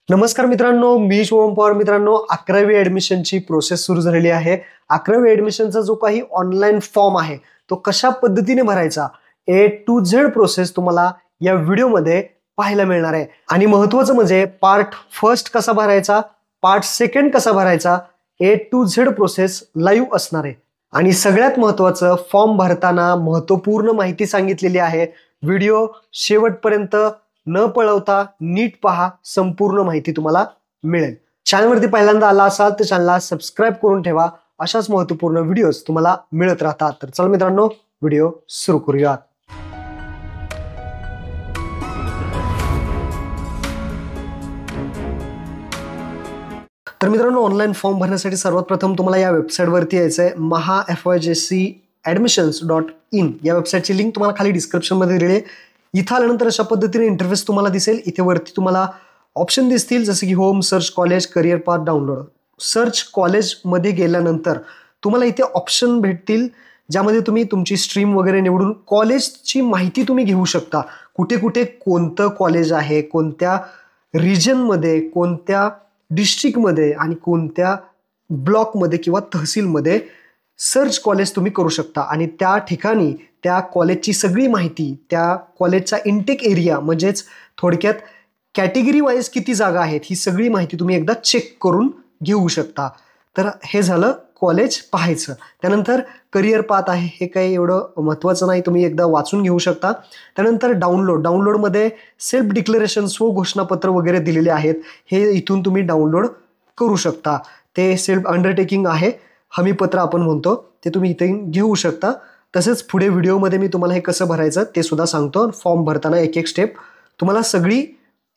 नमस्कार मित्रांनो, मी शुभम पवार. मित्रांनो, 11वी ॲडमिशनची प्रोसेस सुरू झालेली आहे. 11वी ॲडमिशनचा जो काही ऑनलाईन फॉर्म आहे तो कशा पद्धतीने भरायचा ए टू झेड प्रोसेस तुम्हाला या व्हिडिओमध्ये पाहायला मिळणार आहे. आणि महत्त्वाचं म्हणजे पार्ट फर्स्ट कसा भरायचा, पार्ट सेकंड कसा भरायचा, ए टू झेड प्रोसेस लाईव्ह असणार आहे. आणि सगळ्यात महत्त्वाचं, फॉर्म भरताना महत्त्वपूर्ण माहिती सांगितलेली आहे. व्हिडिओ शेवटपर्यंत न पळवता नीट पहा, संपूर्ण माहिती तुम्हाला मिळेल. चॅनलवरती पहिल्यांदा आला असाल तर चॅनलला सबस्क्राईब करून ठेवा. अशाच महत्त्वपूर्ण व्हिडिओज तुम्हाला मिळत राहतात. तर चला मित्रांनो, व्हिडिओ सुरू करूयात. तर मित्रांनो, ऑनलाईन फॉर्म भरण्यासाठी सर्वात प्रथम तुम्हाला या वेबसाईटवरती यायचं आहे. mahafjcadmissions.in या वेबसाईटची लिंक तुम्हाला खाली डिस्क्रिप्शनमध्ये दिली आहे. इथं आल्यानंतर अशा पद्धतीने इंटरफेस तुम्हाला दिसेल. इथे वरती तुम्हाला ऑप्शन दिसतील जसे की home, search college, career path, download. Search कॉलेजमध्ये गेल्यानंतर तुम्हाला इथे ऑप्शन भेटतील ज्यामध्ये तुम्ही तुमची स्ट्रीम वगैरे निवडून कॉलेजची माहिती तुम्ही घेऊ शकता. कुठे कुठे कोणतं कॉलेज आहे, कोणत्या रिजनमध्ये, कोणत्या डिस्ट्रिक्टमध्ये आणि कोणत्या ब्लॉकमध्ये किंवा तहसीलमध्ये सर्च कॉलेज तुम्ही करू शकता. आणि त्या ठिकाणी त्या कॉलेजची सगळी माहिती, त्या कॉलेजचा इंटेक एरिया म्हणजेच थोडक्यात कॅटेगरी वाईज किती जागा आहेत ही सगळी माहिती तुम्ही एकदा चेक करून घेऊ शकता. तर हे झालं कॉलेज पाहायचं. त्यानंतर करिअर पाथ आहे, हे काही एवढं महत्त्वाचं नाही, तुम्ही एकदा वाचून घेऊ शकता. त्यानंतर डाउनलोडमध्ये सेल्फ डिक्लेरेशन, स्वघोषणापत्र वगैरे दिलेले आहेत. हे इथून तुम्ही डाउनलोड करू शकता. ते सेल्फ अंडरटेकिंग आहे, हमीपत्र आपण म्हणतो, ते तुम्ही इथे घेऊ शकता. तसेच पुढे व्हिडिओमध्ये मी तुम्हाला हे कसं भरायचं ते सुद्धा सांगतो. फॉर्म भरताना एक एक स्टेप तुम्हाला सगळी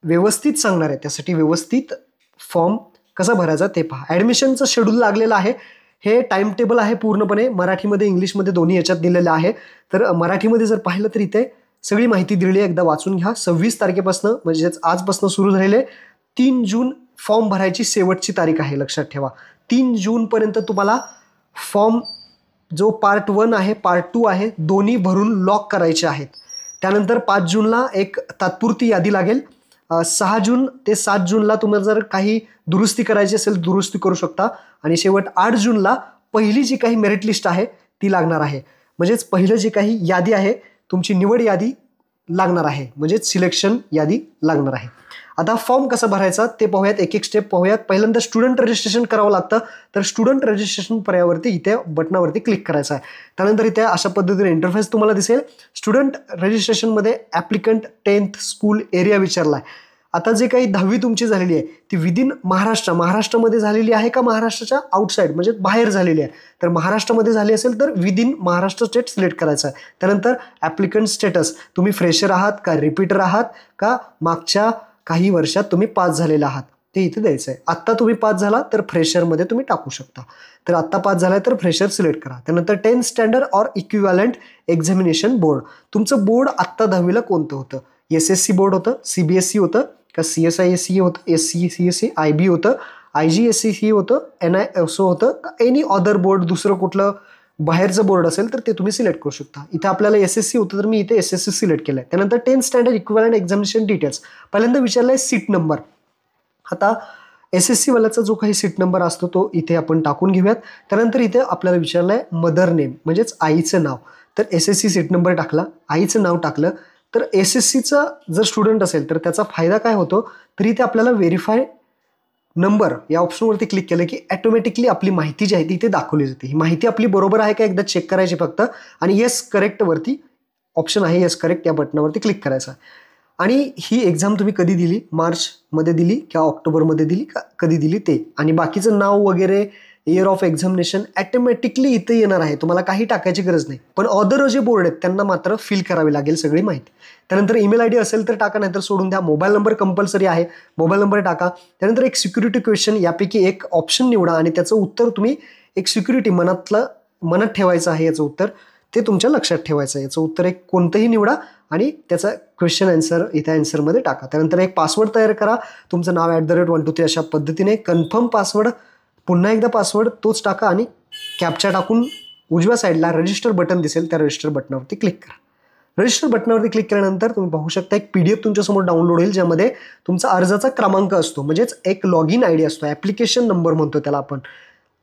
व्यवस्थित सांगणार आहे. त्यासाठी व्यवस्थित फॉर्म कसा भरायचा ते पहा. ॲडमिशनचं शेड्यूल लागलेलं आहे. हे टाइम टेबल आहे, पूर्णपणे मराठीमध्ये इंग्लिशमध्ये दोन्ही याच्यात दिलेलं आहे. तर मराठीमध्ये जर पाहिलं तर इथे सगळी माहिती दिलेली आहे, एकदा वाचून घ्या. 26 तारखेपासून म्हणजेच आजपासून सुरू झालेले 3 जून फॉर्म भरायची शेवटची तारीख आहे, लक्षात ठेवा. 3 जूनपर्यंत तुम्हाला फॉर्म जो पार्ट 1 आहे, पार्ट 2 आहे, दोन्ही भरून लॉक करायचे आहेत. त्यानंतर 5 जूनला एक तात्पुरती यादी लागेल. 6 जून ते 7 जूनला तुम्हाला जर काही दुरुस्ती करायची असेल दुरुस्ती करू शकता. आणि शेवट 8 जूनला पहिली जी काही मेरिट लिस्ट आहे ती लागणार आहे. म्हणजेच पहिलं जी काही यादी आहे, तुमची निवड यादी लागणार आहे, म्हणजेच सिलेक्शन यादी लागणार आहे. आता फॉर्म कसा भरायचा ते पाहूयात, एक एक स्टेप पाहूयात. पहिल्यांदा स्टुडंट रजिस्ट्रेशन करावं लागतं. तर स्टुडंट रजिस्ट्रेशन पर्यायावरती इथे बटनावरती क्लिक करायचं आहे. त्यानंतर इथे अशा पद्धतीने इंटरफेस तुम्हाला दिसेल. स्टुडंट रजिस्ट्रेशनमध्ये ॲप्लिकंट 10th स्कूल एरिया विचारला आहे. आता जे काही 10वी तुमची झालेली आहे ती विदिन महाराष्ट्रामध्ये झालेली आहे का महाराष्ट्राच्या आउटसाईड म्हणजे बाहेर झालेली आहे. तर महाराष्ट्रामध्ये झाली असेल तर विदिन महाराष्ट्र स्टेट सिलेक्ट करायचं आहे. त्यानंतर ॲप्लिकंट स्टेटस, तुम्ही फ्रेशर आहात का रिपीटर आहात का मागच्या काही वर्षात तुम्ही पास झालेला आहात ते इथे द्यायचं आहे. आत्ता तुम्ही पास झाला तर फ्रेशरमध्ये तुम्ही टाकू शकता. तर आत्ता पास झाला तर फ्रेशर सिलेक्ट करा. त्यानंतर 10th standard or equivalent examination board, तुमचं बोर्ड आत्ता 10वीला कोणतं होतं? SSC बोर्ड होतं, CBSE होतं का CSISE होतं, SCCSE, IB होतं, IGSCE होतं, NISO होतं का एनी अदर बोर्ड, दुसरं कुठलं बाहेरचं बोर्ड असेल तर ते तुम्ही सिलेक्ट करू शकता. इथे आपल्याला SSC होतं तर मी इथे SSC सिलेक्ट केलं आहे. त्यानंतर 10th standard equivalent examination details, पहिल्यांदा विचारलं आहे सीट नंबर. आता SSC वाल्याचा जो काही सीट नंबर असतो तो इथे आपण टाकून घेऊयात. त्यानंतर इथे आपल्याला विचारलं आहे मदर नेम म्हणजेच आईचं नाव. तर SSC सीट नंबर टाकला, आईचं नाव टाकलं. तर SSCचा जर स्टुडंट असेल तर त्याचा फायदा काय होतो, तरी ते आपल्याला व्हेरीफाय नंबर या ऑप्शनवरती क्लिक केलं की ॲटोमॅटिकली आपली माहिती जी आहे ती इथे दाखवली जाते. ही माहिती आपली बरोबर आहे का एकदा चेक करायची फक्त. आणि येस करेक्टवरती ऑप्शन आहे, येस करेक्ट या बटनावरती क्लिक करायचं. आणि ही एक्झाम तुम्ही कधी दिली, मार्चमध्ये दिली किंवा ऑक्टोबरमध्ये दिली का कधी दिली ते, आणि बाकीचं नाव वगैरे इयर ऑफ एक्झामिनेशन ॲटोमॅटिकली इथे येणार आहे, तुम्हाला काही टाकायची गरज नाही. पण अदर जे बोर्ड आहेत त्यांना मात्र फिल करावी लागेल सगळी माहिती. त्यानंतर ईमेल ID असेल तर टाका, नाहीतर सोडून द्या. मोबाईल नंबर कंपल्सरी आहे, मोबाईल नंबर टाका. त्यानंतर एक सिक्युरिटी क्वेश्चन यापैकी एक ऑप्शन निवडा आणि त्याचं उत्तर तुम्ही एक सिक्युरिटी मनात ठेवायचं आहे. याचं उत्तर ते तुमच्या लक्षात ठेवायचं आहे. याचं उत्तर एक कोणतंही निवडा आणि त्याचा क्वेश्चन आन्सर इथे आन्सरमध्ये टाका. त्यानंतर एक पासवर्ड तयार करा, तुमचं नाव @123 अशा पद्धतीने. कन्फर्म पासवर्ड, पुन्हा एकदा पासवर्ड तोच टाका आणि कॅप्चा टाकून उजव्या साईडला रजिस्टर बटन दिसेल त्या रजिस्टर बटनावरती क्लिक करा. रजिस्टर बटनावरती क्लिक केल्यानंतर तुम्ही पाहू शकता एक PDF तुमच्यासमोर डाउनलोड होईल, ज्यामध्ये तुमचा अर्जाचा क्रमांक असतो, म्हणजेच एक लॉग इन ID असतो, ॲप्लिकेशन नंबर म्हणतो त्याला आपण,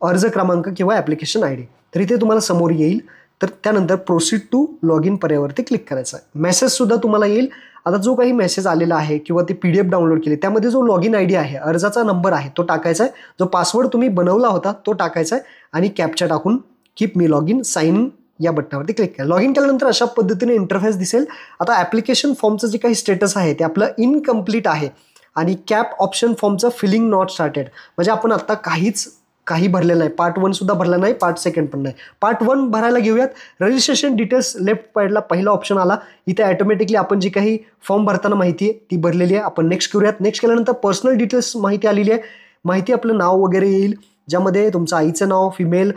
अर्ज क्रमांक किंवा ॲप्लिकेशन ID. तर इथे तुम्हाला समोर येईल. तर त्यानंतर प्रोसीड टू लॉग इन पर्यायावरती क्लिक करायचं आहे. मेसेजसुद्धा तुम्हाला येईल. आता जो काही मेसेज आलेला आहे किंवा ते PDF डाउनलोड केले त्यामध्ये जो लॉग इन ID आहे, अर्जाचा नंबर आहे, तो टाकायचा आहे. जो पासवर्ड तुम्ही बनवला होता तो टाकायचा आहे आणि कॅप्चा टाकून keep me log in sign in या बटनावरती क्लिक करा. लॉग इन केल्यानंतर अशा पद्धतीने इंटरफेस दिसेल. आता ॲप्लिकेशन फॉर्मचं जे काही स्टेटस आहे ते आपलं इनकम्प्लीट आहे आणि कॅप ऑप्शन फॉर्मचं फिलिंग नॉट स्टार्टेड, म्हणजे आपण आत्ता काही भरलेलं नाही. पार्ट 1 सुद्धा भरला नाही, पार्ट 2 पण नाही. पार्ट 1 भरायला घेऊयात. रजिस्ट्रेशन डिटेल्स लेफ्ट साईडला पहिला ऑप्शन आला. इथे ॲटोमॅटिकली आपण जी काही फॉर्म भरताना माहिती आहे ती भरलेली आहे. आपण नेक्स्ट करूयात. नेक्स्ट केल्यानंतर पर्सनल डिटेल्स माहिती आलेली आहे. माहिती आपलं नाव वगैरे येईल, ज्यामध्ये तुमचं आईचं नाव, फिमेल,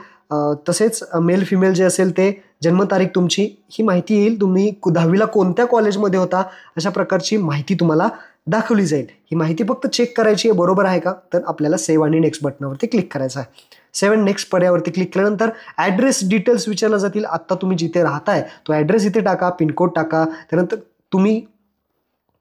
तसेच मेल फिमेल जे असेल ते, जन्मतारीख तुमची, ही माहिती येईल. तुम्ही 10वीला कोणत्या कॉलेजमध्ये होता अशा प्रकारची माहिती तुम्हाला दाखवली जाईल. ही माहिती फक्त चेक करायची आहे बरोबर आहे का, तर आपल्याला सेव्ह आणि नेक्स्ट बटनावरती क्लिक करायचं आहे. सेव्ह अँड नेक्स्ट पर्यायावरती क्लिक केल्यानंतर ॲड्रेस डिटेल्स विचारल्या जातील. आत्ता तुम्ही जिथे राहताय तो ॲड्रेस इथे टाका, पिनकोड टाका. त्यानंतर तुम्ही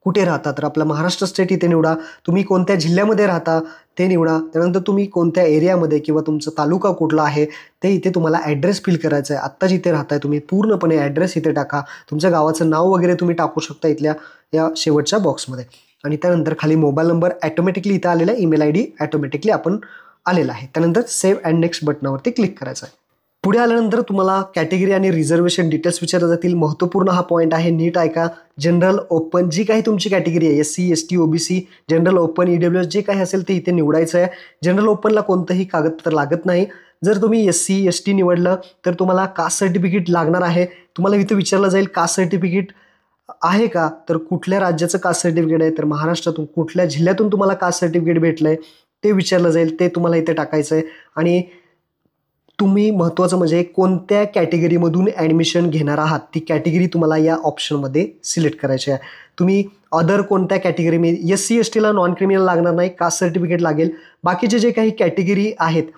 कुठे राहता, तर आपला महाराष्ट्र स्टेट इथे निवडा. तुम्ही कोणत्या जिल्ह्यामध्ये राहता ते निवडा. त्यानंतर तुम्ही कोणत्या एरियामध्ये किंवा तुमचा तालुका कुठला आहे ते इथे तुम्हाला ॲड्रेस फिल करायचा आहे. आत्ता जिथे राहताय तुम्ही पूर्णपणे ॲड्रेस इथे टाका. तुमच्या गावाचं नाव वगैरे तुम्ही टाकू शकता इथल्या या शेवटच्या बॉक्समध्ये. आणि त्यानंतर खाली मोबाईल नंबर ॲटोमॅटिकली इथं आलेला आहे, ईमेल ID ॲटोमॅटिकली आपण आलेला आहे. त्यानंतर सेव्ह अँड नेक्स्ट बटनावरती क्लिक करायचं आहे. पुढे आल्यानंतर तुम्हाला कॅटेगरी आणि रिझर्वेशन डिटेल्स विचारले जातील. महत्त्वपूर्ण हा पॉईंट आहे, नीट ऐका. जनरल, ओपन, जी काही तुमची कॅटेगरी आहे, SC ST OBC, general, open, EWS जे काही असेल ते इथे निवडायचं आहे. जनरल ओपनला कोणतंही कागदपत्र लागत नाही. जर तुम्ही SC ST निवडलं तर तुम्हाला कास्ट सर्टिफिकेट लागणार आहे. तुम्हाला इथे विचारलं जाईल कास्ट सर्टिफिकेट आहे का, तर कुठल्या राज्याचं कास्ट सर्टिफिकेट आहे, तर महाराष्ट्रातून कुठल्या जिल्ह्यातून तुम्हाला कास्ट सर्टिफिकेट भेटलं आहे ते विचारलं जाईल. ते तुम्हाला इथे टाकायचं आहे. आणि तुम्ही महत्त्वाचं म्हणजे कोणत्या कॅटेगरीमधून ॲडमिशन घेणार आहात ती कॅटेगरी तुम्हाला या ऑप्शनमध्ये सिलेक्ट करायची आहे. तुम्ही अदर कोणत्या कॅटेगरीमध्ये, SC STला नॉन क्रिमिनल लागणार नाही, कास्ट सर्टिफिकेट लागेल. बाकीचे जे काही कॅटेगरी आहेत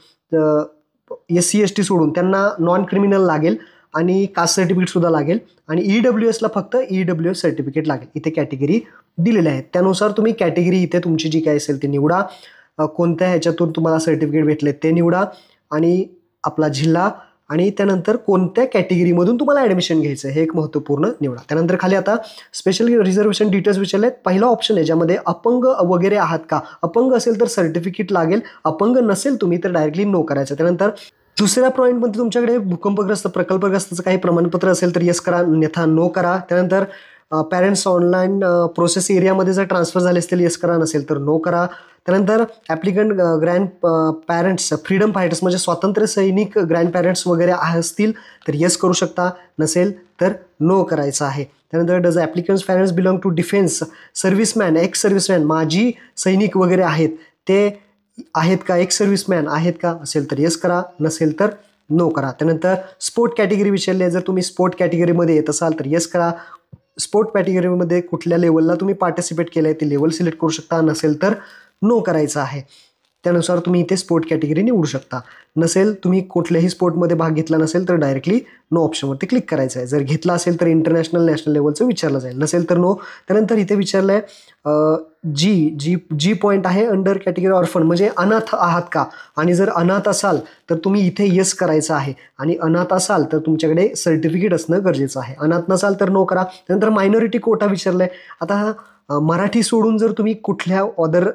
SC ST सोडून त्यांना नॉन क्रिमिनल लागेल आणि कास्ट सर्टिफिकेटसुद्धा लागेल. आणि EWSला फक्त EWS सर्टिफिकेट लागेल. इथे कॅटेगरी दिलेल्या आहेत, त्यानुसार तुम्ही कॅटेगरी इथे तुमची जी काय असेल ती निवडा. कोणत्या ह्याच्यातून तुम्हाला सर्टिफिकेट भेटले ते निवडा आणि आपला जिल्हा आणि त्यानंतर कोणत्या कॅटेगरीमधून तुम्हाला ॲडमिशन घ्यायचं हे एक महत्त्वपूर्ण निवडा. त्यानंतर खाली आता स्पेशली रिझर्वेशन डिटेल्स विचारले आहेत. पहिला ऑप्शन आहे ज्यामध्ये अपंग वगैरे आहात का, अपंग असेल तर सर्टिफिकेट लागेल, अपंग नसेल तुम्ही तर डायरेक्टली नो करायचं. त्यानंतर दुसऱ्या पॉईंटमध्ये तुमच्याकडे भूकंपग्रस्त, प्रकल्पग्रस्तचं काही प्रमाणपत्र असेल तर येस करा, अन्यथा नो करा. त्यानंतर पॅरेंट्स ऑनलाईन प्रोसेस एरियामध्ये जर ट्रान्सफर झाले असतील येस करा, नसेल तर नो करा. त्यानंतर applicant grand parents, freedom fighters म्हणजे स्वातंत्र्य सैनिक ग्रँड पॅरेंट्स वगैरे असतील तर येस करू शकता, नसेल तर नो करायचं आहे. त्यानंतर does applicants parents belong to defence, serviceman, ex serviceman, माजी सैनिक वगैरे आहेत ते आहेत का, एक्स सर्व्हिसमॅन आहेत का, असेल तर येस करा, नसेल तर नो करा. त्यानंतर स्पोर्ट कॅटेगरी विचारली आहे, जर तुम्ही स्पोर्ट कॅटेगरीमध्ये येत असाल तर येस करा. स्पोर्ट कॅटेगरीमध्ये कुठल्या लेवलला तुम्ही पार्टिसिपेट केलं आहे ते लेवल सिलेक्ट करू शकता, नसेल तर नो करायचं आहे. त्यानुसार तुम्ही इथे स्पोर्ट कॅटेगरी निवडू शकता. नसेल तुम्ही कुठल्याही स्पोर्टमध्ये भाग घेतला नसेल तर डायरेक्टली नो ऑप्शनवरती क्लिक करायचं आहे. जर घेतला असेल तर इंटरनॅशनल नॅशनल लेवलचं विचारलं जाईल, नसेल तर नो. त्यानंतर इथे विचारलं आहे जी पॉईंट आहे अंडर कॅटेगरी ऑर्फन, म्हणजे अनाथ आहात का, आणि जर अनाथ असाल तर तुम्ही इथे येस करायचं आहे. आणि अनाथ असाल तर तुमच्याकडे सर्टिफिकेट असणं गरजेचं आहे. अनाथ नसाल तर नो करा. त्यानंतर मायनॉरिटी कोटा विचारलं आहे. आता मराठी सोडून जर तुम्ही कुठल्या अदर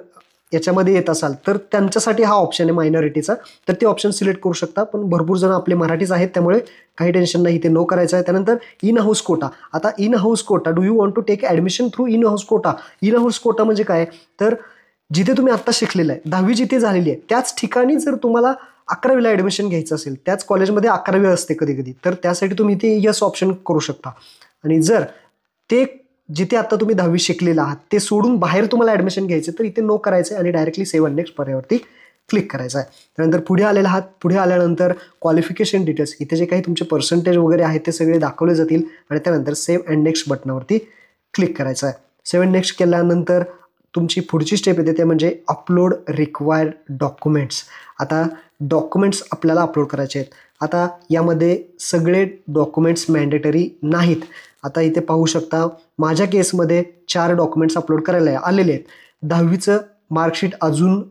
याच्यामध्ये येत असाल तर त्यांच्यासाठी हा ऑप्शन आहे मायनॉरिटीचा, तर ते ऑप्शन सिलेक्ट करू शकता. पण भरपूर जण आपले मराठीच आहेत त्यामुळे काही टेन्शन नाही, इथे नो करायचं आहे. त्यानंतर इन हाऊस कोटा. आता in house quota, do you want to take admission through in house quota. In house quota म्हणजे काय, तर जिथे तुम्ही आत्ता शिकलेलं आहे, 10वी जिथे झालेली आहे त्याच ठिकाणी जर तुम्हाला 11वीला ॲडमिशन घ्यायचं असेल, त्याच कॉलेजमध्ये 11वी असते कधी कधी, तर त्यासाठी तुम्ही इथे यस ऑप्शन करू शकता. आणि जर ते जिथे आता तुम्ही 10वी शिकलेला आहात ते सोडून बाहेर तुम्हाला ॲडमिशन घ्यायचं तर इथे नो करायचं आहे आणि डायरेक्टली सेव्ह अँड नेक्स्ट पर्यावरती क्लिक करायचं आहे. त्यानंतर पुढे आलेला आहात. पुढे आल्यानंतर क्वालिफिकेशन डिटेल्स, इथे जे काही तुमचे पर्सेंटेज वगैरे आहेत ते सगळे दाखवले जातील आणि त्यानंतर सेव्ह अँड नेक्स्ट बटनावरती क्लिक करायचं आहे. सेव्ह अँड नेक्स्ट केल्यानंतर तुमची पुढची स्टेप येते ते म्हणजे अपलोड रिक्वायर्ड डॉक्युमेंट्स. आता डॉक्युमेंट्स आपल्याला अपलोड करायचे आहेत. आता यामध्ये सगळे डॉक्युमेंट्स मॅन्डेटरी नाहीत. आता इथे पाहू शकता माझ्या केसमध्ये 4 डॉक्युमेंट्स अपलोड करायला आलेले आहेत. 10वीचं मार्कशीट अजून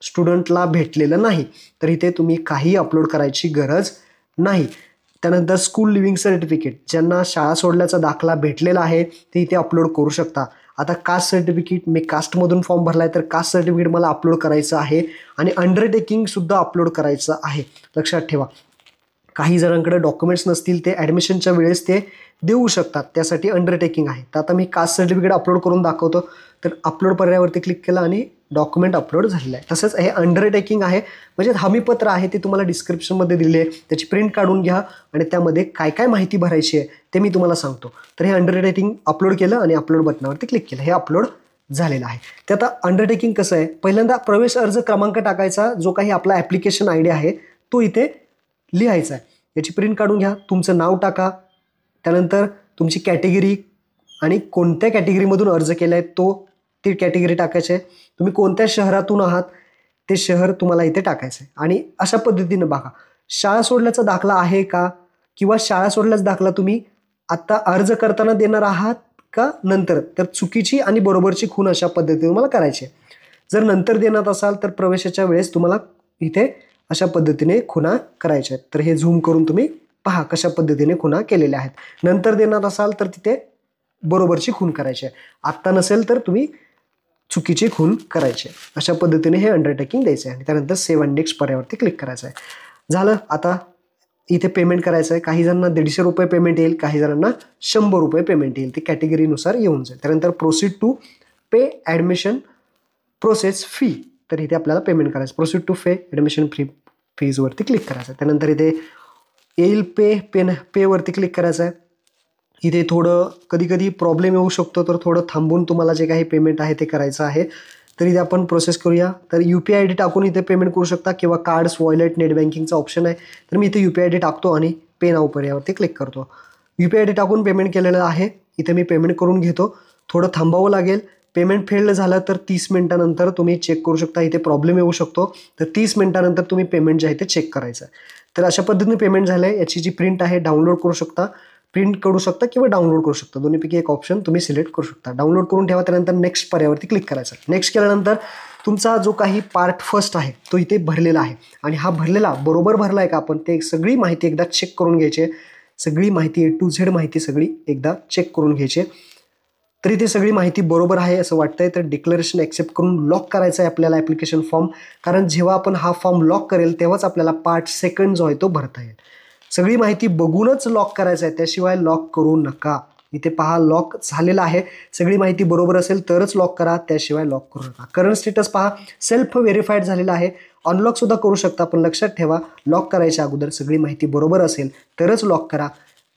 स्टुडंटला भेटलेलं नाही, तर इथे तुम्ही काही अपलोड करायची गरज नाही. त्यानंतर स्कूल लिव्हिंग सर्टिफिकेट, ज्यांना शाळा सोडल्याचा दाखला भेटलेला आहे ते इथे अपलोड करू शकता. आता कास्ट सर्टिफिकेट, मी कास्टमधून फॉर्म भरला आहे तर कास्ट सर्टिफिकेट मला अपलोड करायचं आहे आणि अंडरटेकिंगसुद्धा अपलोड करायचं आहे. लक्षात ठेवा, काही जणांकडे डॉक्युमेंट्स नसतील ते ॲडमिशनच्या वेळेस ते देऊ शकतात, त्यासाठी अंडरटेकिंग आहे. तर आता मी कास्ट सर्टिफिकेट अपलोड करून दाखवतो. तर अपलोड पर्यायावरती क्लिक केलं आणि डॉक्युमेंट अपलोड झालेलं आहे. तसंच हे अंडरटेकिंग आहे, म्हणजे हमीपत्र आहे, ते तुम्हाला डिस्क्रिप्शनमध्ये दिले आहे. त्याची प्रिंट काढून घ्या आणि त्यामध्ये काय काय माहिती भरायची आहे ते मी तुम्हाला सांगतो. तर हे अंडरटेकिंग अपलोड केलं आणि अपलोड बटनावरती क्लिक केलं, हे अपलोड झालेलं आहे. ते आता अंडरटेकिंग कसं आहे, पहिल्यांदा प्रवेश अर्ज क्रमांक टाकायचा, जो काही आपला ॲप्लिकेशन आय डी आहे तो इथे लिहायचा आहे. याची प्रिंट काढून घ्या, तुमचं नाव टाका, त्यानंतर तुमची कॅटेगरी आणि कोणत्या कॅटेगरीमधून अर्ज केला आहे ती कॅटेगरी टाकायची आहे. तुम्ही कोणत्या शहरातून आहात ते शहर तुम्हाला इथे टाकायचं आहे. आणि अशा पद्धतीनं बघा, शाळा सोडल्याचा दाखला आहे का, किंवा शाळा सोडल्याचा दाखला तुम्ही आता अर्ज करताना देणार आहात का नंतर, तर चुकीची आणि बरोबरची खूण अशा पद्धतीने तुम्हाला करायची आहे. जर नंतर देणार असाल तर प्रवेशाच्या वेळेस तुम्हाला इथे अशा पद्धतीने खुणा करायच्या आहेत. तर हे झूम करून तुम्ही पहा कशा पद्धतीने खुणा केलेल्या आहेत. नंतर देणार असाल तर तिथे बरोबरची खूण करायची आहे, आत्ता नसेल तर तुम्ही चुकीची खूण करायची आहे. अशा पद्धतीने हे अंडरटेकिंग द्यायचं आहे आणि त्यानंतर सेव्ह अँड नेक्स्ट पर्यायावरती क्लिक करायचं आहे. झालं. आता इथे पेमेंट करायचं आहे. काही जणांना 150 रुपये पेमेंट येईल, काही जणांना 100 रुपये पेमेंट येईल, ते कॅटेगरीनुसार येऊन जाईल. त्यानंतर proceed to pay admission process fee, तर इथे आपल्याला पेमेंट करायचं. प्रोसीड टू पे ॲडमिशन फीजवरती क्लिक करायचं. त्यानंतर इथे येईल पेवरती क्लिक करायचं आहे. इथे थोडं कधी कधी प्रॉब्लेम येऊ शकतो, तर थोडं थांबून तुम्हाला जे काही पेमेंट आहे ते करायचं आहे. तर इथे आपण प्रोसेस करूया. तर UPI ID टाकून इथे पेमेंट करू शकता, किंवा कार्ड्स, वॉलेट, नेट बँकिंगचा ऑप्शन आहे. तर मी इथे UPI ID टाकतो आणि पे नाव पर्यायावरती क्लिक करतो. UPI ID टाकून पेमेंट केलेलं आहे. इथे मी पेमेंट करून घेतो. थोडं थांबावं लागेल. पेमेंट फेल्ड झालं तर 30 मिनिटानंतर तुम्ही चेक करू शकता. इथे प्रॉब्लेम येऊ शकतो, तर 30 मिनिटानंतर तुम्ही पेमेंट जे आहे ते चेक करायचं आहे. तर अशा पद्धतीने पेमेंट झालं आहे. याची जी प्रिंट आहे डाउनलोड करू शकता, प्रिंट करू शकता किंवा डाउनलोड करू शकता, दोन्हीपैकी एक ऑप्शन तुम्ही सिलेक्ट करू शकता. डाउनलोड करून ठेवा. त्यानंतर नेक्स्ट पर्यायावरती क्लिक करायचं. नेक्स्ट केल्यानंतर तुमचा जो काही पार्ट फर्स्ट आहे तो इथे भरलेला आहे, आणि हा भरलेला बरोबर भरला आहे का आपण ते सगळी माहिती एकदा चेक करून घ्यायची आहे. सगळी माहिती A to Z माहिती सगळी एकदा चेक करून घ्यायची आहे. तरी ते सगळी माहिती बरोबर आहे असं वाटतंय तर डिक्लेरेशन ॲक्सेप्ट करून लॉक करायचं आहे आपल्याला ॲप्लिकेशन फॉर्म. कारण जेव्हा आपण हा फॉर्म लॉक करेल तेव्हाच आपल्याला पार्ट सेकंड जो आहे तो भरता येईल. सगळी माहिती बघूनच लॉक करायचं आहे, त्याशिवाय लॉक करू नका. इथे पहा लॉक झालेला आहे. सगळी माहिती बरोबर असेल तरच लॉक करा, त्याशिवाय लॉक करू नका. करंट स्टेटस पहा सेल्फ व्हेरीफाईड झालेला आहे. अनलॉक सुद्धा करू शकता, पण लक्षात ठेवा लॉक करायच्या अगोदर सगळी माहिती बरोबर असेल तरच लॉक करा.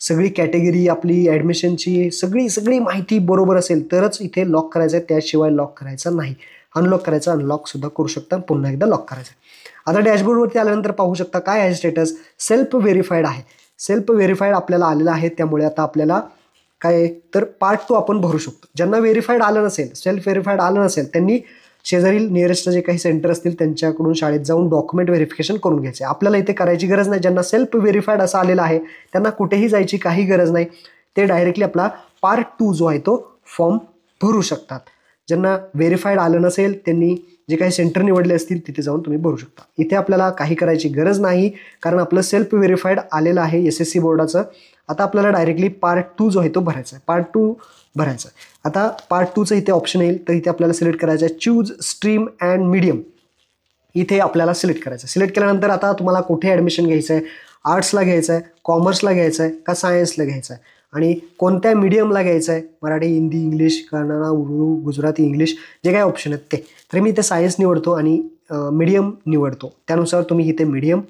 सगळी कॅटेगरी आपली ॲडमिशनची सगळी माहिती बरोबर असेल तरच इथे लॉक करायचं आहे, त्याशिवाय लॉक करायचं नाही. अनलॉक करायचं, अनलॉक सुद्धा करू शकता, पुन्हा एकदा लॉक करायचं. आता डॅशबोर्डवरती आल्यानंतर पाहू शकता काय आहे स्टेटस, सेल्फ व्हेरीफाईड आहे. सेल्फ व्हेरीफाईड आपल्याला आलेलं आहे, त्यामुळे आता आपल्याला काय तर पार्ट 2 आपण भरू शकतो. ज्यांना व्हेरीफाईड आलं नसेल, सेल्फ व्हेरीफाईड आलं नसेल, त्यांनी शेजारील नियरेस्ट जे काही सेंटर असतील त्यांच्याकडून शाळेत जाऊन डॉक्युमेंट व्हेरिफिकेशन करून घ्यायचे. आपल्याला इथे करायची गरज नाही. ज्यांना सेल्फ व्हेरीफाईड असं आलेलं आहे त्यांना कुठेही जायची काही गरज नाही. ते डायरेक्टली आपला पार्ट 2 जो आहे तो फॉर्म भरू शकतात. ज्यांना व्हेरीफाईड आलं नसेल त्यांनी जे काही सेंटर निवडले असतील तिथे जाऊन तुम्ही भरू शकता. इथे आपल्याला काही करायची गरज नाही, कारण आपलं सेल्फ व्हेरीफाईड आलेलं आहे SSC बोर्डाचं. आता आपल्याला डायरेक्टली पार्ट 2 जो आहे तो भरायचा आहे. पार्ट 2 भरायचा आहे. आता पार्ट 2चं इथे ऑप्शन येईल, तर इथे आपल्याला सिलेक्ट करायचं आहे चूज स्ट्रीम अँड मीडियम. इथे आपल्याला सिलेक्ट करायचं आहे. सिलेक्ट केल्यानंतर आता तुम्हाला कुठे ॲडमिशन घ्यायचं आहे, आर्ट्सला घ्यायचं आहे, कॉमर्सला घ्यायचं आहे का सायन्सला घ्यायचं आहे, आणि कोणत्या मीडियमला घ्यायचं आहे, मराठी, हिंदी, इंग्लिश, कन्नड, उर्दू, गुजराती, इंग्लिश जे काही ऑप्शन आहेत ते. तर मी इथे सायन्स निवडतो आणि मीडियम निवडतो. त्यानुसार तुम्ही इथे मीडियम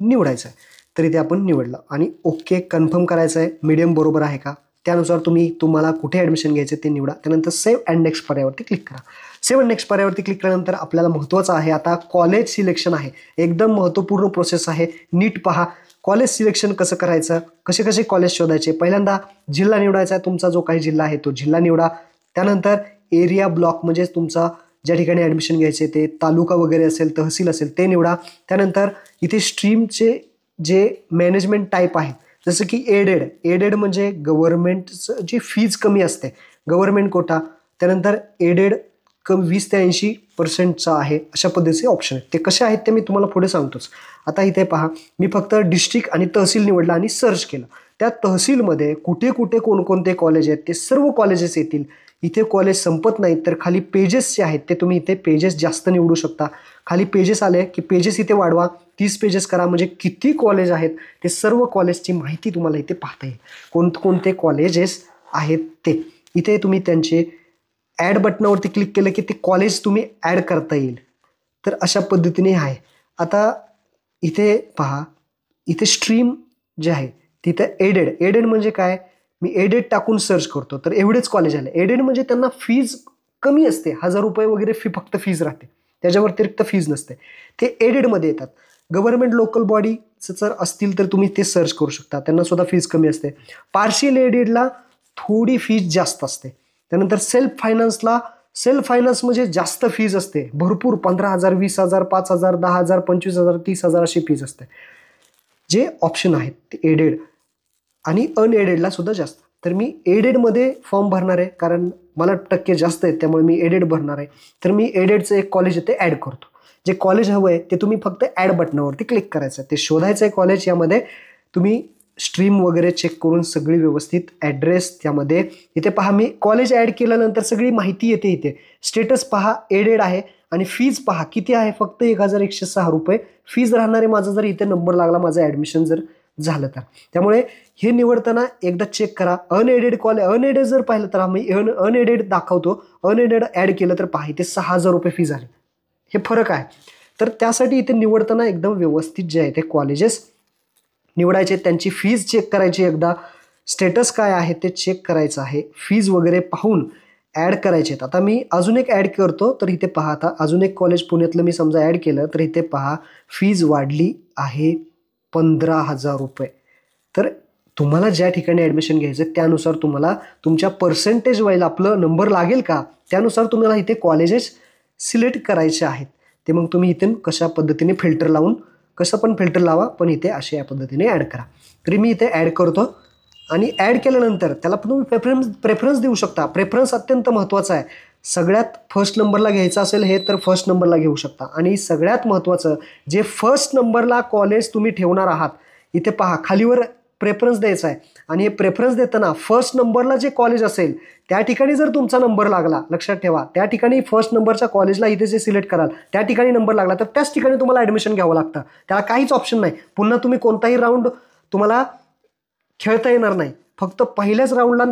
निवडायचं आहे. तर इथे आपण निवडलं आणि ओके कन्फर्म करायचं आहे. मीडियम बरोबर आहे का, त्यानुसार तुम्हाला कुठे ॲडमिशन घ्यायचं ते निवडा. त्यानंतर सेव्ह अँड नेक्स्ट पर्यायावरती क्लिक करा. सेव्ह अँड नेक्स्ट पर्यायावरती क्लिक केल्यानंतर आपल्याला महत्त्वाचं आहे आता कॉलेज सिलेक्शन आहे. एकदम महत्त्वपूर्ण प्रोसेस आहे, नीट पहा. कॉलेज सिलेक्शन कसं करायचं, कसे कॉलेज शोधायचे. पहिल्यांदा जिल्हा निवडायचा आहे. तुमचा जो काही जिल्हा आहे तो जिल्हा निवडा. त्यानंतर एरिया ब्लॉक म्हणजे तुमचा ज्या ठिकाणी ॲडमिशन घ्यायचे ते तालुका वगैरे असेल, तहसील असेल ते निवडा. त्यानंतर इथे स्ट्रीमचे जे मॅनेजमेंट टाईप आहे, जसं की एडेड म्हणजे गव्हर्नमेंटचं जी फीज कमी असते, गव्हर्नमेंट कोटा, त्यानंतर एडेड 20 ते 80% आहे, अशा पद्धतीचे ऑप्शन आहेत. ते कसे आहेत ते मी तुम्हाला पुढे सांगतोच. आता इथे पहा, मी फक्त डिस्ट्रिक्ट आणि तहसील निवडला आणि सर्च केलं. त्या तहसीलमध्ये कुठे कुठे कोणकोणते कॉलेज आहेत ते सर्व कॉलेजेस येतील. इथे कॉलेज संपत नाहीत, तर खाली पेजेस जे आहेत ते तुम्ही इथे पेजेस जास्त निवडू शकता. खाली पेजेस आले की पेजेस इथे वाढवा, 30 पेजेस करा, म्हणजे किती कॉलेज आहेत ते सर्व कॉलेजची माहिती तुम्हाला इथे पाहता येईल. कोणकोणते कॉलेजेस आहेत ते इथे तुम्ही त्यांचे ॲड बटनावरती क्लिक केलं की ते कॉलेज तुम्ही ॲड करता येईल. तर अशा पद्धतीने आहे. आता इथे पहा, इथे स्ट्रीम जे आहे तिथे एडेड म्हणजे काय, मी एडेड टाकून सर्च करतो तर एवढेच कॉलेज आले. एडेड म्हणजे त्यांना फीज कमी असते, 1000 रुपये वगैरे फक्त फीज राहते, त्याच्या व्यतिरिक्त फीज नसते, ते एडेडमध्ये येतात. गव्हर्नमेंट लोकल बॉडीचं जर असतील तर तुम्ही ते सर्च करू शकता, त्यांना सुद्धा फीज कमी असते. पार्शियल एडेडला थोडी फीज जास्त असते. त्यानंतर सेल्फ फायनान्स म्हणजे जास्त फीज असते, भरपूर 15,000, 20,000, 5,000, 10,000, 25,000, 30,000 अशी फीज असते. जे ऑप्शन आहेत ते एडेड आणि अनएडेडला सुद्धा जास्त. तर मी एडेडमध्ये फॉर्म भरणार आहे, कारण मला टक्के जास्त आहेत त्यामुळे मी एडेड भरणार आहे. तर मी एडेडचं एक कॉलेज इथे ॲड करतो. जे कॉलेज हवं आहे ते तुम्ही फक्त ॲड बटनावरती क्लिक करायचं आहे, ते शोधायचं आहे कॉलेज. यामध्ये तुम्ही स्ट्रीम वगैरे चेक करून सगळी व्यवस्थित ॲड्रेस त्यामध्ये इथे पहा. मी कॉलेज ॲड केल्यानंतर सगळी माहिती येते. इथे स्टेटस पहा, एडेड आहे आणि फीज पहा किती आहे, फक्त 1106 रुपये फीज राहणार आहे. माझा जर इथे नंबर लागला, माझं ॲडमिशन जर झालं तर. त्यामुळे हे निवडताना एकदा चेक करा. अनएडेड जर पाहिलं तर आम्ही अनएडेड दाखवतो, अनएडेड ॲड केलं तर पहा इथे 6,000 रुपये फीज आली. हे फरक आहे. तर त्यासाठी इथे निवडताना एकदम व्यवस्थित जे आहे ते कॉलेजेस निवडायचे, त्यांची फीज चेक करायची, एकदा स्टेटस काय आहे ते चेक करायचं आहे, फीज वगैरे पाहून ॲड करायचे आहेत. आता मी अजून एक ॲड करतो, तर इथे पहा, आता अजून एक कॉलेज पुण्यातलं मी समजा ॲड केलं तर इथे पहा फीज वाढली आहे 15,000 रुपये. तर तुम्हाला ज्या ठिकाणी ॲडमिशन घ्यायचं त्यानुसार तुम्हाला तुमच्या पर्सेंटेज वाईज आपलं नंबर लागेल का त्यानुसार तुम्हाला इथे कॉलेजेस सिलेक्ट करायचे आहेत. ते मग तुम्ही इथे कशा पद्धतीने फिल्टर लावून कसं पण फिल्टर लावा, पण इथे अशा या पद्धतीने ॲड करा. तरी मी इथे ॲड करतो आणि ॲड केल्यानंतर त्याला तुम्ही प्रेफरन्स देऊ शकता. प्रेफरन्स अत्यंत महत्त्वाचा आहे. सगळ्यात फर्स्ट नंबरला घ्यायचं असेल हे तर फर्स्ट नंबरला घेऊ शकता. आणि सगळ्यात महत्त्वाचं जे फर्स्ट नंबरला कॉलेज तुम्ही ठेवणार आहात इथे पहा खालीवर प्रेफरन्स द्यायचा आहे. आणि हे प्रेफरन्स देताना फर्स्ट नंबरला जे कॉलेज असेल त्या ठिकाणी जर तुमचा नंबर लागला, लक्षात ठेवा, त्या ठिकाणी फर्स्ट नंबरच्या कॉलेजला इथे जे सिलेक्ट कराल त्या ठिकाणी नंबर लागला तर त्याच ठिकाणी तुम्हाला ॲडमिशन घ्यावं लागतं. त्याला काहीच ऑप्शन नाही. पुन्हा तुम्ही कोणताही राऊंड तुम्हाला खेळता येणार नाही. फक्त पहिल्याच राऊंडला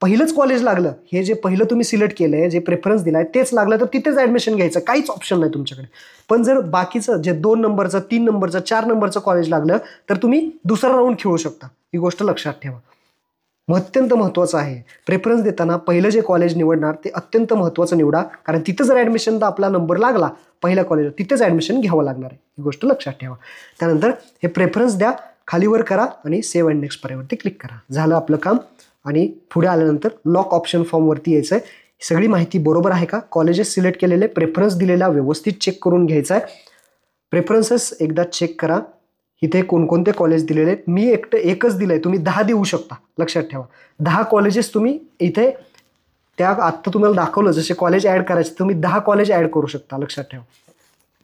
पहिलंच कॉलेज लागलं, हे जे पहिलं तुम्ही सिलेक्ट केलं आहे, जे प्रेफरन्स दिला आहे तेच लागलं तर तिथेच ॲडमिशन घ्यायचं, काहीच ऑप्शन नाही तुमच्याकडे. पण जर बाकीचं जे 2 नंबरचं, 3 नंबरचं, 4 नंबरचं कॉलेज लागलं तर तुम्ही दुसरा राऊंड खेळू शकता. ही गोष्ट लक्षात ठेवा. अत्यंत महत्त्वाचं आहे. प्रेफरन्स देताना पहिलं जे कॉलेज निवडणार ते अत्यंत महत्त्वाचं निवडा, कारण तिथं जर ॲडमिशनचा आपला नंबर लागला पहिल्या कॉलेजला तिथेच ॲडमिशन घ्यावं लागणार आहे. ही गोष्ट लक्षात ठेवा. त्यानंतर हे प्रेफरन्स द्या, खालीवर करा आणि सेव्ह अँड नेक्स्ट पर्यावरती क्लिक करा. झालं आपलं काम. आणि पुढे आल्यानंतर लॉक ऑप्शन फॉर्मवरती यायचं आहे. सगळी माहिती बरोबर आहे का, कॉलेजेस सिलेक्ट केलेले, प्रेफरन्स दिलेला व्यवस्थित चेक करून घ्यायचा आहे. प्रेफरन्सेस एकदा चेक करा. इथे कोणकोणते कॉलेज दिलेले आहेत. मी एकच दिलं आहे, तुम्ही 10 देऊ शकता. लक्षात ठेवा, 10 कॉलेजेस तुम्ही इथे त्या आत्ता तुम्हाला दाखवलं जसे कॉलेज ॲड करायचे, तुम्ही 10 कॉलेज ॲड करू शकता. लक्षात ठेवा,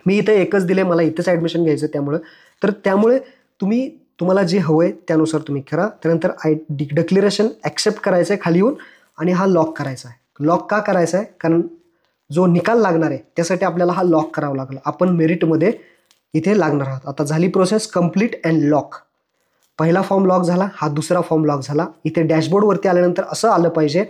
मी इथे एकच दिले, मला इथेच ॲडमिशन घ्यायचं त्यामुळे तुम्हाला जे हवं आहे त्यानुसार तुम्ही करा. त्यानंतर डिक्लेरेशन ॲक्सेप्ट करायचं आहे खाली येऊन आणि हा लॉक करायचा आहे. लॉक का करायचा आहे, कारण जो निकाल लागणार आहे त्यासाठी आपल्याला हा लॉक करावा लागला. आपण मेरिटमध्ये इथे लागणार आहात. आता झाली प्रोसेस कंप्लीट अँड लॉक. पहिला फॉर्म लॉक झाला, हा दुसरा फॉर्म लॉक झाला. इथे डॅशबोर्डवरती आल्यानंतर असं आलं पाहिजे,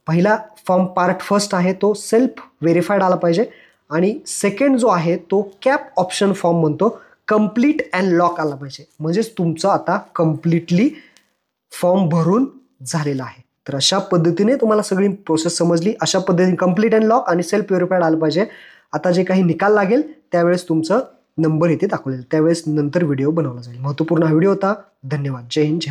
पहिला फॉर्म पार्ट फर्स्ट आहे तो सेल्फ व्हेरीफाईड आला पाहिजे आणि सेकंड जो आहे तो कॅप ऑप्शन फॉर्म म्हणतो कंप्लीट अँड लॉक आला पाहिजे. म्हणजेच तुमचं आता कम्प्लिटली फॉर्म भरून झालेला आहे. तर अशा पद्धतीने तुम्हाला सगळी प्रोसेस समजली. अशा पद्धतीने कंप्लीट अँड लॉक आणि सेल्फ व्हेरीफाईड आलं पाहिजे. आता जे काही निकाल लागेल त्यावेळेस तुमचं नंबर इथे दाखवलेला, त्यावेळेस नंतर व्हिडिओ बनवला जाईल. महत्त्वपूर्ण हा व्हिडिओ होता. धन्यवाद. जय हिंद.